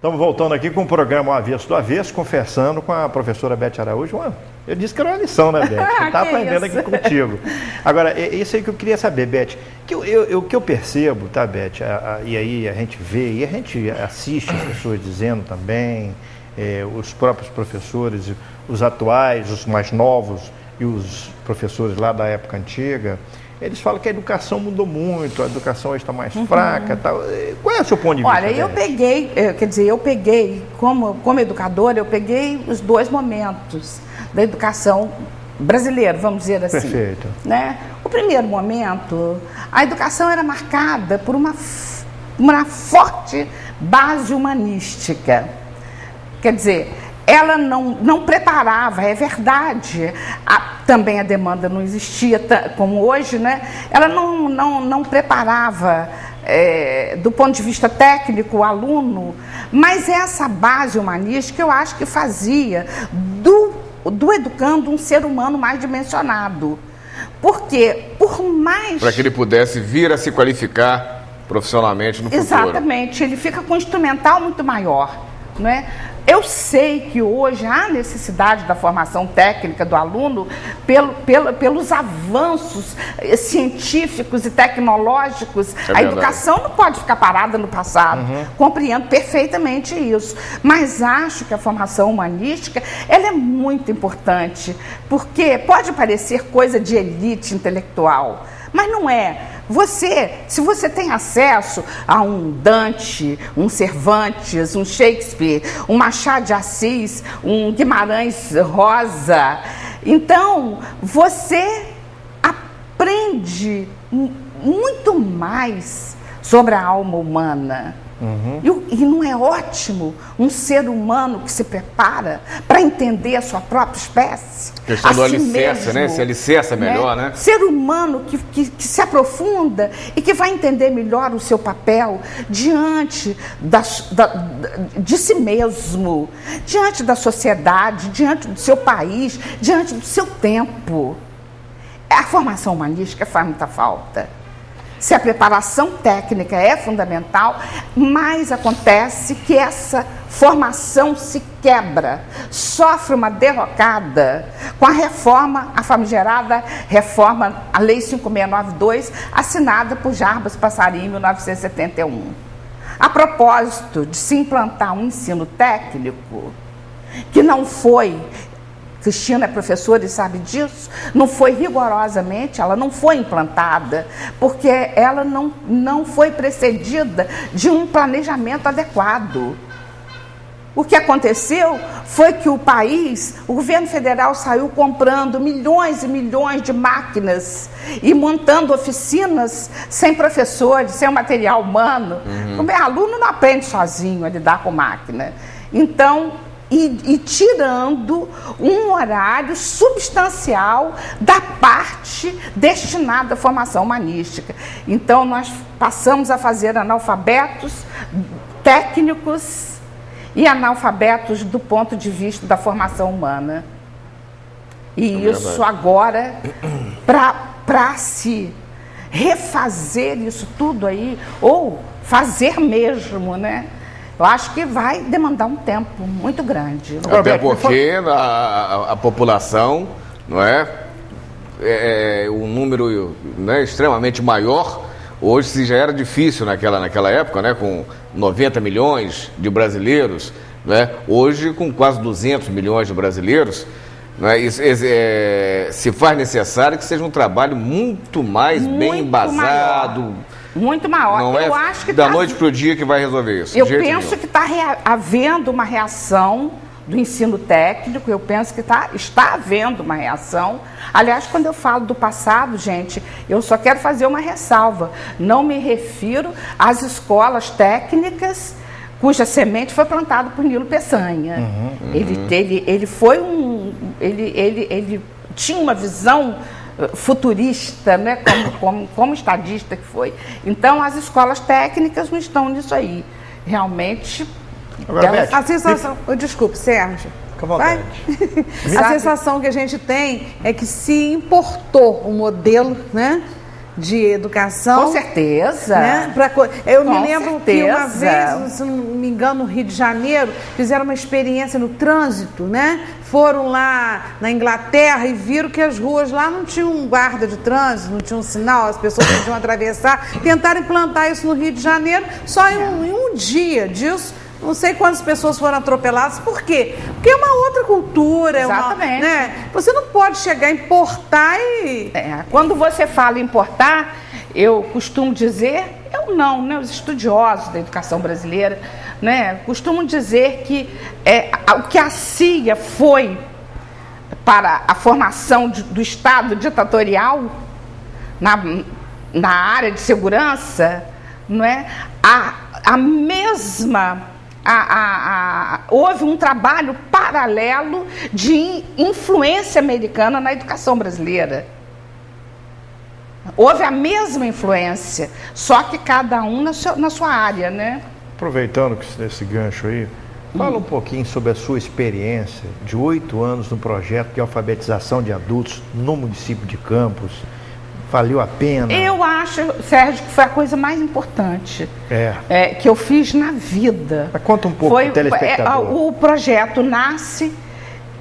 Estamos voltando aqui com o programa Avesso do Avesso, conversando com a professora Beth Araújo. Eu disse que era uma lição, né, Beth? Você está aprendendo aqui contigo. Agora, é isso aí que eu queria saber, Beth. O que eu percebo, tá, Beth? E aí a gente vê, e a gente assiste as pessoas dizendo também, os próprios professores, os atuais, os mais novos e os professores lá da época antiga, eles falam que a educação mudou muito, a educação hoje está mais fraca, tal. Qual é o seu ponto de vista? Olha, eu peguei, como educadora, eu peguei os dois momentos da educação brasileira, vamos dizer assim. Perfeito. Né? O primeiro momento, a educação era marcada por uma forte base humanística. Quer dizer, ela não preparava, é verdade, também a demanda não existia como hoje, né? Ela não preparava, do ponto de vista técnico, o aluno, mas essa base humanística eu acho que fazia do educando um ser humano mais dimensionado. Porque, por mais... Para que ele pudesse vir a se qualificar profissionalmente no futuro. Exatamente, ele fica com um instrumental muito maior, não é? Eu sei que hoje há necessidade da formação técnica do aluno pelos avanços científicos e tecnológicos. A educação não pode ficar parada no passado. Compreendo perfeitamente isso. Mas acho que a formação humanística ela é muito importante, porque pode parecer coisa de elite intelectual, mas não é. Se você tem acesso a um Dante, um Cervantes, um Shakespeare, um Machado de Assis, um Guimarães Rosa, então você aprende muito mais sobre a alma humana. E não é ótimo um ser humano que se prepara para entender a sua própria espécie? A questão do alicerce, né? Se alicerça melhor, né? Ser humano que se aprofunda e que vai entender melhor o seu papel diante de si mesmo, diante da sociedade, diante do seu país, diante do seu tempo. A formação humanística faz muita falta. Se a preparação técnica é fundamental, mas acontece que essa formação se quebra, sofre uma derrocada com a famigerada reforma, a Lei 5692, assinada por Jarbas Passarinho em 1971. A propósito de se implantar um ensino técnico que não foi... Cristina é professora e sabe disso, não foi rigorosamente, ela não foi implantada, porque ela não foi precedida de um planejamento adequado. O que aconteceu foi que o governo federal saiu comprando milhões e milhões de máquinas e montando oficinas sem professores, sem o material humano. O meu aluno não aprende sozinho a lidar com máquina. Então, e tirando um horário substancial da parte destinada à formação humanística. Então, nós passamos a fazer analfabetos técnicos e analfabetos do ponto de vista da formação humana. E isso agora, para se refazer isso tudo aí, ou fazer mesmo, né? Eu acho que vai demandar um tempo muito grande. Até porque a população, não é um número, né, extremamente maior. Hoje, se já era difícil naquela época, né, com 90 milhões de brasileiros, né, hoje com quase 200 milhões de brasileiros, né, se faz necessário que seja um trabalho muito mais bem embasado. Muito maior. Não é acho que da noite para o dia que vai resolver isso. Eu penso que está havendo uma reação do ensino técnico, eu penso que está havendo uma reação. Aliás, quando eu falo do passado, gente, eu só quero fazer uma ressalva. Não me refiro às escolas técnicas cuja semente foi plantada por Nilo Peçanha. Ele tinha uma visão futurista, né? como estadista que foi. Então, as escolas técnicas não estão nisso aí. Realmente, a sensação... Desculpe, Sérgio. Fica à vontade. A sensação que a gente tem é que se importou um modelo, né, de educação. Com certeza. Né? Eu me lembro certeza. que uma vez, se não me engano, no Rio de Janeiro, fizeram uma experiência no trânsito, né? Foram lá na Inglaterra e viram que as ruas lá não tinham um guarda de trânsito, não tinha um sinal, as pessoas podiam atravessar. Tentaram implantar isso no Rio de Janeiro, só em um dia disso. Não sei quantas pessoas foram atropeladas. Por quê? Porque é uma outra cultura. Exatamente. Né? Você não pode chegar a importar e... Quando você fala importar, eu costumo dizer, eu não, né? Os estudiosos da educação brasileira, né? Costumam dizer que o que a CIA foi para a formação do Estado ditatorial na área de segurança, não é? A mesma... houve um trabalho paralelo de influência americana na educação brasileira. Houve a mesma influência, só que cada um na sua área, né? Aproveitando esse gancho aí, fala um pouquinho sobre a sua experiência de 8 anos no projeto de alfabetização de adultos no município de Campos. Valeu a pena? Eu acho, Sérgio, que foi a coisa mais importante que eu fiz na vida. Mas conta um pouco para o telespectador. O projeto nasce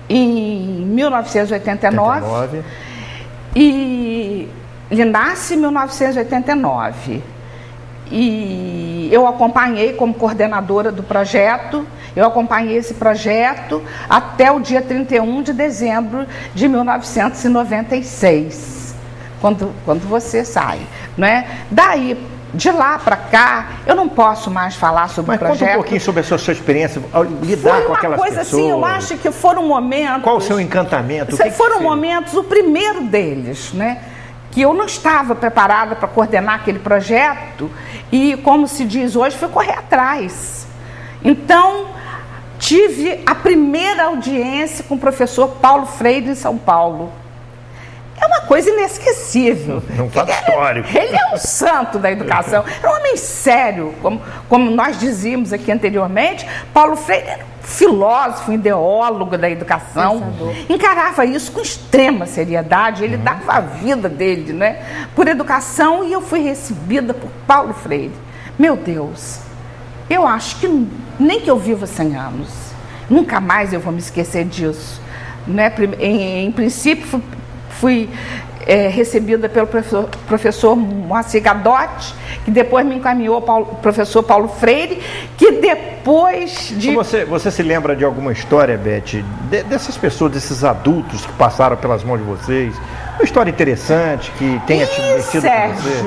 em 1989 e ele nasce em 1989. E eu acompanhei como coordenadora do projeto, eu acompanhei esse projeto até o dia 31 de dezembro de 1996. Quando você sai, né? Daí, de lá para cá, eu não posso mais falar sobre o projeto. Mas conta um pouquinho sobre a sua experiência, ao lidar com aquelas pessoas. Foi uma coisa assim, eu acho que foram momentos... Qual o seu encantamento? Foram momentos, o primeiro deles, né? Que eu não estava preparada para coordenar aquele projeto e, como se diz hoje, fui correr atrás. Então, tive a primeira audiência com o professor Paulo Freire em São Paulo. É uma coisa inesquecível. É um fato histórico. Ele é um santo da educação. É um homem sério, como nós dizíamos aqui anteriormente. Paulo Freire era um filósofo, um ideólogo da educação. Pensador. Encarava isso com extrema seriedade. Ele dava a vida dele, né, por educação, e eu fui recebida por Paulo Freire. Meu Deus, eu acho que nem que eu viva 100 anos, nunca mais eu vou me esquecer disso. Né? Em princípio, fui recebida pelo professor Moacir Gadotti, que depois me encaminhou para o professor Paulo Freire, que depois de... Você se lembra de alguma história, Beth, dessas pessoas, desses adultos que passaram pelas mãos de vocês? Uma história interessante que tenha te mexido com você?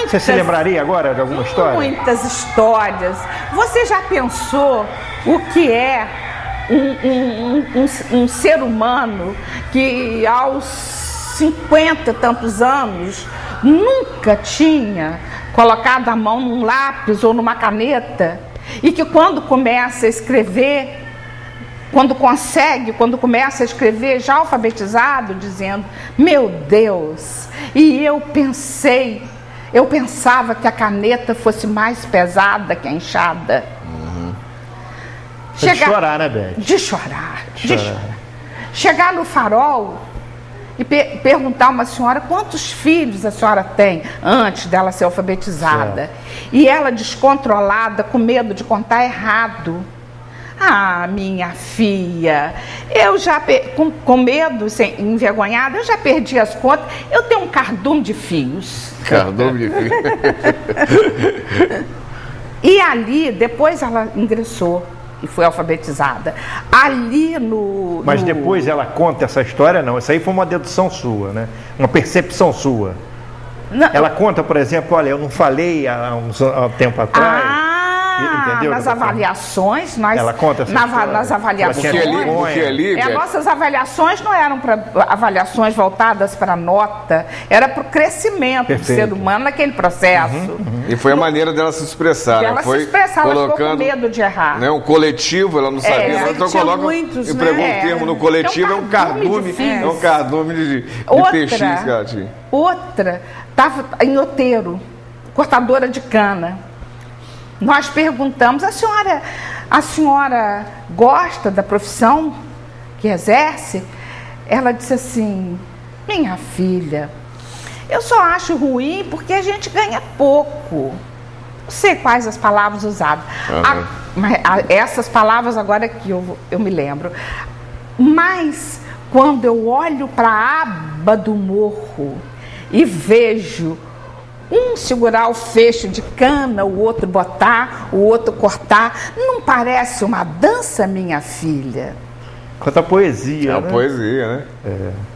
Você se lembraria agora de alguma história? Muitas histórias. Você já pensou o que é um ser humano que aos 50 e tantos anos nunca tinha colocado a mão num lápis ou numa caneta, e que quando começa a escrever, quando começa a escrever já alfabetizado, dizendo: meu Deus, e eu pensava que a caneta fosse mais pesada que a enxada. De chorar, né, Beth? De chorar. Chegar no Farol e perguntar a uma senhora quantos filhos a senhora tem antes dela ser alfabetizada. Certo. E ela, descontrolada, com medo de contar errado: ah, minha filha, eu já, com medo, envergonhada, eu já perdi as contas, eu tenho um cardume de filhos. Cardume de filhos. E ali, depois ela ingressou e foi alfabetizada. Mas depois ela conta essa história? Não, isso aí foi uma dedução sua, né? Uma percepção sua. Não. Ela conta, por exemplo: olha, eu não falei há um tempo atrás. Entendeu? Nas avaliações, ela conta essa nas avaliações. Nossas avaliações não eram avaliações voltadas para a nota, era para o crescimento do ser humano naquele processo. E foi a maneira dela se expressar. Ela se expressar, ela ficou com medo de errar. Né, um coletivo, ela não sabia, então coloca muitos, empregou um termo no coletivo, é um cardume de peixe que ela tinha. Outra estava em Outeiro, cortadora de cana. Nós perguntamos: a senhora gosta da profissão que exerce? Ela disse assim: minha filha, Eu só acho ruim porque a gente ganha pouco. Não sei quais as palavras usadas. Essas palavras agora que eu me lembro. Mas quando eu olho para a aba do morro e vejo um segurar o fecho de cana, o outro botar, o outro cortar, não parece uma dança, minha filha? Quanta poesia, É uma né? poesia, né?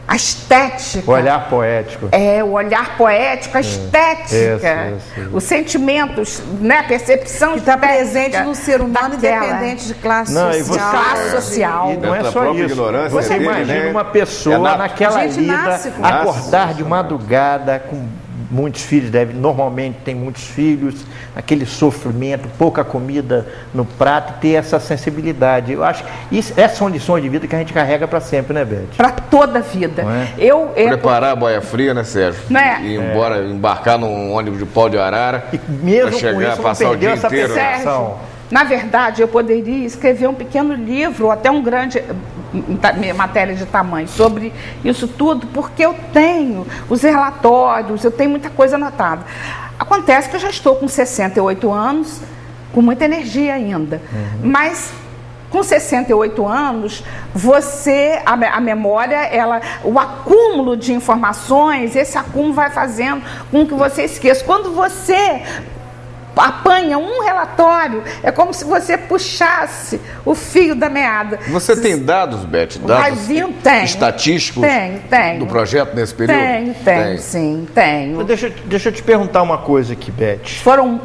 A estética. O olhar poético. O olhar poético, a estética, isso. os sentimentos, né? A percepção Que está estética presente no ser humano, daquela. independente de classe Não, e social. você- Classe social. E não é Da só própria isso. ignorância Você dele, imagina né? uma pessoa É na- naquela A gente lida, nasce com acordar isso. de madrugada com muitos filhos, normalmente tem muitos filhos, aquele sofrimento, pouca comida no prato, e ter essa sensibilidade. Eu acho que essas são lições de vida que a gente carrega para sempre, né, Beth? Para toda a vida. Não é? Preparar a boia fria, né, Sérgio? Né? E embarcar num ônibus de pau de arara. E mesmo pra chegar, com isso, não passar o perdeu dia essa inteiro, né? percepção. Na verdade, eu poderia escrever um pequeno livro, ou até um grande matéria de tamanho, sobre isso tudo, porque eu tenho os relatórios, eu tenho muita coisa anotada. Acontece que eu já estou com 68 anos, com muita energia ainda, mas com 68 anos, a memória, o acúmulo de informações, esse acúmulo vai fazendo com que você esqueça. Quando você apanha um relatório, é como se você puxasse o fio da meada. Você tem dados, Beth? Dados Tenho. estatísticos Tenho. do projeto nesse período? Tenho, sim, tenho. Mas deixa eu te perguntar uma coisa aqui, Beth. Foram...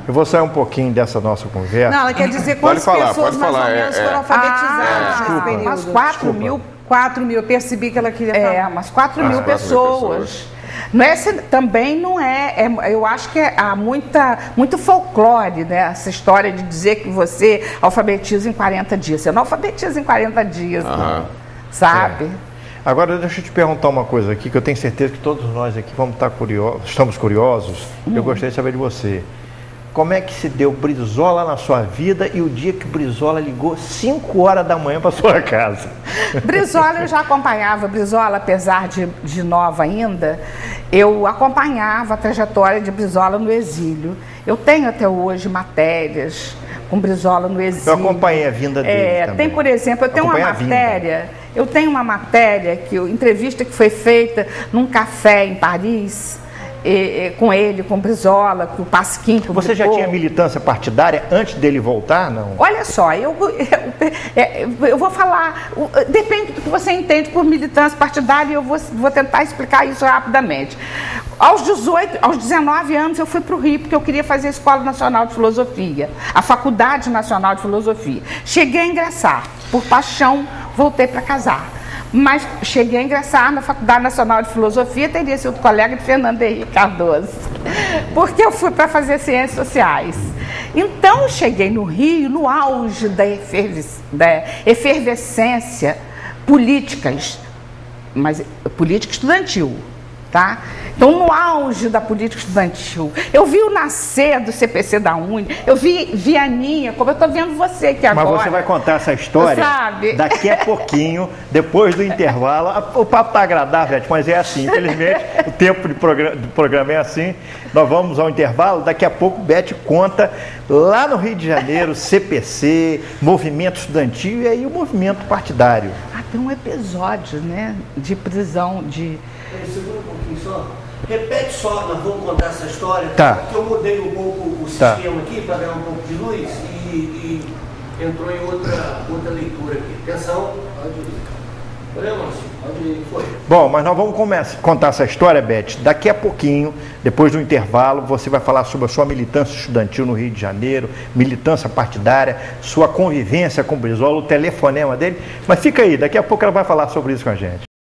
Eu vou sair um pouquinho dessa nossa conversa. Não, ela quer dizer Pode quantas falar, pessoas pode mais falar, ou menos é. foram alfabetizadas nesse desculpa. período. Umas 4 mil. 4 mil, eu percebi que ela queria falar. Umas 4 mil 4 mil pessoas. pessoas. Não é, também não eu acho que há muito folclore, né? Essa história de dizer que você alfabetiza em 40 dias. Você não alfabetiza em 40 dias, não, sabe? Agora, deixa eu te perguntar uma coisa aqui, que eu tenho certeza que todos nós aqui estamos curiosos. Eu gostaria de saber de você. Como é que se deu Brizola na sua vida e o dia que Brizola ligou 5 horas da manhã para sua casa? Brizola, eu já acompanhava Brizola, apesar de nova ainda, eu acompanhava a trajetória de Brizola no exílio. Eu tenho até hoje matérias com Brizola no exílio. Eu acompanhei a vinda dele também. Tem, por exemplo, eu tenho uma matéria, entrevista que foi feita num café em Paris, com ele, com Brizola, com o Pasquim. Você já tinha militância partidária antes dele voltar, não? Olha só, eu vou falar, depende do que você entende por militância partidária, e eu vou tentar explicar isso rapidamente. Aos 19 anos eu fui para o Rio, porque eu queria fazer a Escola Nacional de Filosofia, a Faculdade Nacional de Filosofia. Cheguei a ingressar, por paixão, voltei para casar. Mas cheguei a ingressar na Faculdade Nacional de Filosofia, teria sido colega de Fernando Henrique Cardoso, porque eu fui para fazer Ciências Sociais. Então, eu cheguei no Rio, no auge da efervescência política estudantil, tá? Então, no auge da política estudantil, eu vi o nascer do CPC da Uni, eu vi a Aninha, como eu estou vendo você aqui agora. Mas você vai contar essa história daqui a pouquinho, depois do intervalo. O papo está agradável, Beth, mas é assim, infelizmente, o tempo do programa é assim. Nós vamos ao intervalo, daqui a pouco Beth conta lá no Rio de Janeiro, CPC, movimento estudantil e aí o movimento partidário. Tem um episódio, né, de prisão, Segura um pouquinho só. Repete só, nós vamos contar essa história. Tá. Porque eu mudei um pouco o sistema aqui para ganhar um pouco de luz e entrou em outra leitura aqui. Atenção, pode ir. Olha, Márcio, pode ir. Foi. Bom, mas nós vamos contar essa história, Beth, daqui a pouquinho, depois do intervalo, você vai falar sobre a sua militância estudantil no Rio de Janeiro, militância partidária, sua convivência com o Brizola, o telefonema dele. Mas fica aí, daqui a pouco ela vai falar sobre isso com a gente.